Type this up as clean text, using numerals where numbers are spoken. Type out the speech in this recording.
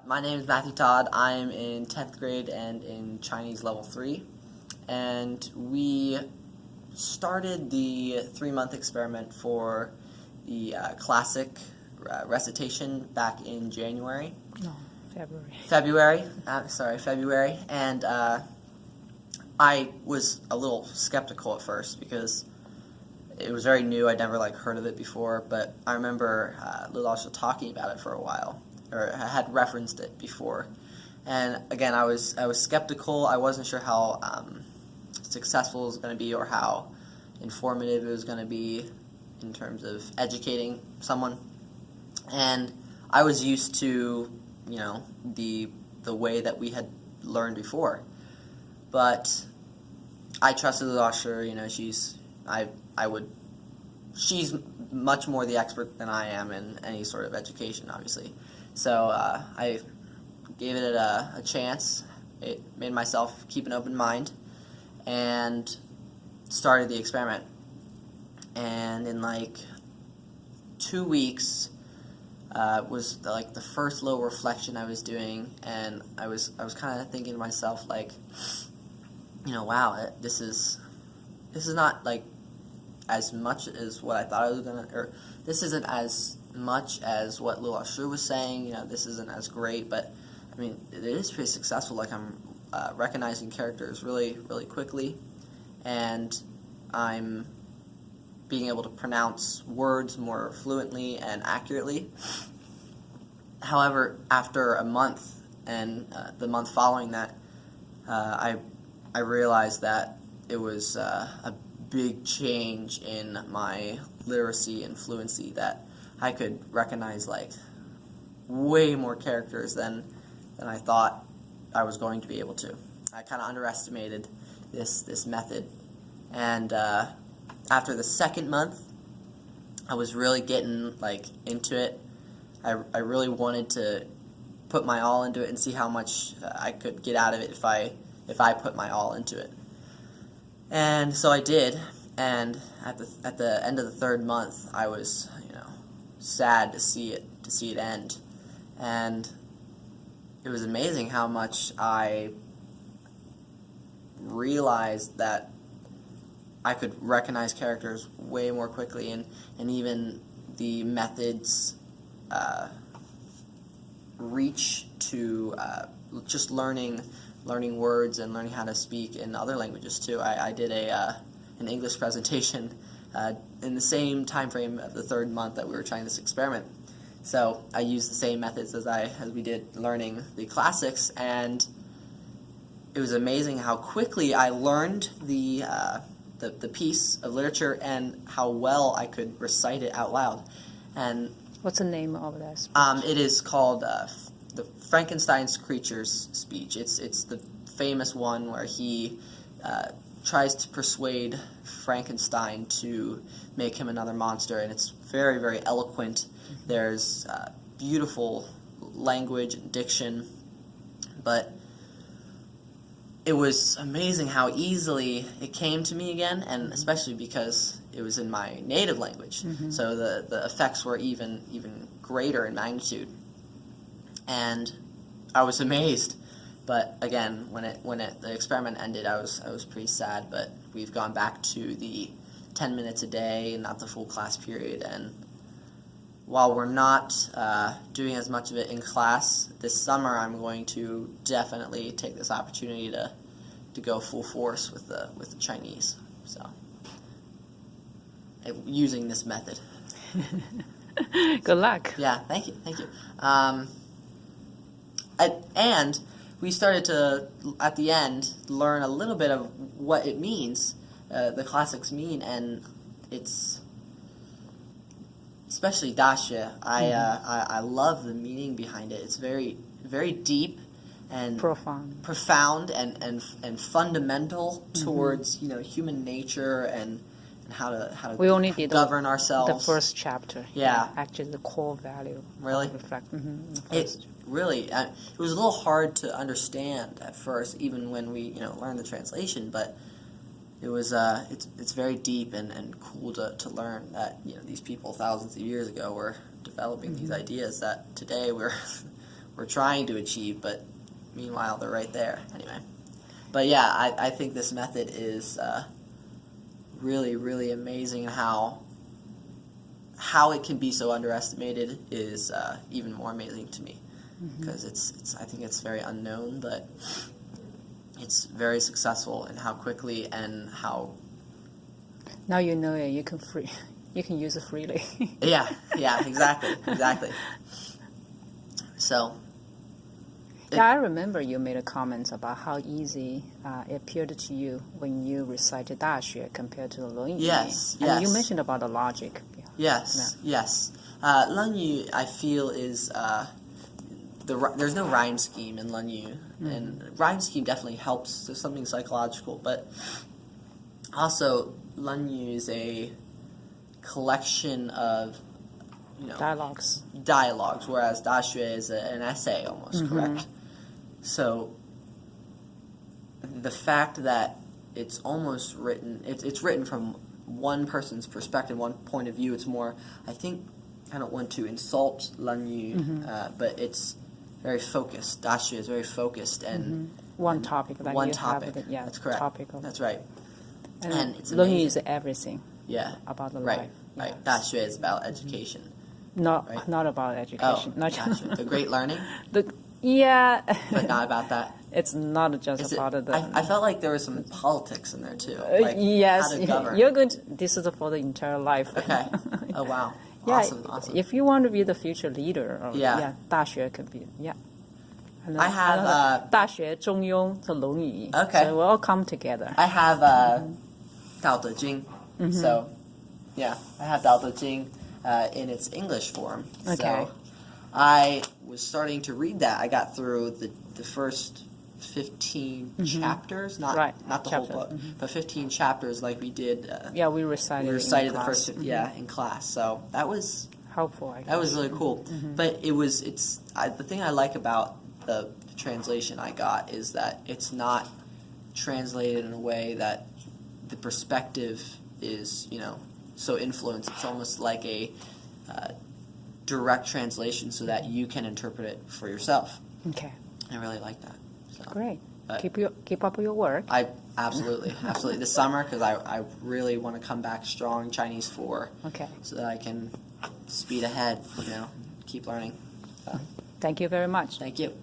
My name is Matthew Todd. I'm in 10th grade and in Chinese level 3. And we started the 3-month experiment for the classic recitation back in January. No, February. February. And I was a little skeptical at first because it was very new. I'd never heard of it before, but I remember Lilasha talking about it for a while, or I had referenced it before. And again, I was skeptical. I wasn't sure how successful it was going to be or how informative it was going to be in terms of educating someone. And I was used to, the way that we had learned before. But I trusted Lilasha. She's much more the expert than I am in any sort of education, obviously. So I gave it a chance. It made myself keep an open mind and started the experiment. And in 2 weeks was the first little reflection I was doing, and I was kind of thinking to myself wow, this is not as much as what I thought I was gonna, or this isn't as much as what Lilasha was saying. This isn't as great, but I mean, it is pretty successful. I'm recognizing characters really, really quickly, and I'm being able to pronounce words more fluently and accurately. However, after a month and the month following that, I realized that it was a big change in my literacy and fluency, that I could recognize way more characters than I thought I was going to be able to. I kind of underestimated this method, and after the second month, I was really getting into it. I really wanted to put my all into it and see how much I could get out of it if I put my all into it. And so I did, and at the end of the third month, I was sad to see it end, and it was amazing how much I realized that I could recognize characters way more quickly, and even the methods reach to just learning words and learning how to speak in other languages too. I did an English presentation in the same time frame of the third month that we were trying this experiment. So I used the same methods as we did learning the classics, and it was amazing how quickly I learned the piece of literature and how well I could recite it out loud. And what's the name of that speech? It is called the Frankenstein's Creatures speech. It's the famous one where he tries to persuade Frankenstein to make him another monster, and it's very, very eloquent. There's beautiful language and diction, but it was amazing how easily it came to me again, and especially because it was in my native language. Mm-hmm. So the effects were even greater in magnitude, and I was amazed. But again, when the experiment ended, I was pretty sad. But we've gone back to the 10 minutes a day, not the full class period. And while we're not doing as much of it in class this summer, I'm going to definitely take this opportunity to go full force with the Chinese. So using this method. Good luck. Yeah, thank you. And we started to, at the end, learn a little bit of what it means, the classics mean, and it's, especially Daxue, I love the meaning behind it. It's very, very deep and profound and fundamental towards human nature and how to we only did govern ourselves. The first chapter. Yeah. Actually, the core value. Really? Reflect. It was a little hard to understand at first, even when we learned the translation. But it was it's very deep and cool to learn that these people thousands of years ago were developing these ideas that today we're we're trying to achieve, but meanwhile they're right there anyway. But yeah, I think this method is really, really amazing. How it can be so underestimated is even more amazing to me, because I think it's very unknown, but it's very successful in how quickly and how. Now you know it. You can use it freely. Yeah, exactly. So. Yeah, I remember you made a comment about how easy it appeared to you when you recited 大学 compared to the 论语. Yes. And you mentioned about the logic. Yes. 论语 I feel is there's no rhyme scheme in 论语, and rhyme scheme definitely helps. There's something psychological, but also 论语 is a collection of Dialogues, whereas 大学 is an essay almost, correct? So the fact that it's almost written, it's written from one person's perspective, one point of view. It's more, I think, I don't want to insult 论语, but it's very focused. 大学 is very focused and one topic. Like one you topic. Have That's correct. Topical. That's right. And it's 论语 amazing. is everything. Yeah. About the right. life. Right. Yes. 大学 is about education. Not about Oh, education. Not just the great learning, yeah. but not about that. It's not just about the. I felt like there was some politics in there too. Like yes, how to govern. you're good. This is for the entire life. Okay. Oh wow. Yeah, Awesome. if you want to be the future leader, or, Yeah. 大学 could be, yeah. And I have 大学中庸 the 论语. Okay. So we all come together. I have 道德经. So yeah, I have 道德经 in its English form. Okay. So I was starting to read that. I got through the first 15 chapters, not the whole book, but 15 chapters like we did. Yeah, we recited. We recited in the class. first in class. So that was helpful. I guess. that was really cool. But the thing I like about the translation I got is that it's not translated in a way that the perspective is so influenced. It's almost like a direct translation so that you can interpret it for yourself. Okay. I really like that. So, Great. but Keep up your work. I absolutely this summer, because I really want to come back strong Chinese 4. Okay. So that I can speed ahead, keep learning. So, Thank you very much. thank you.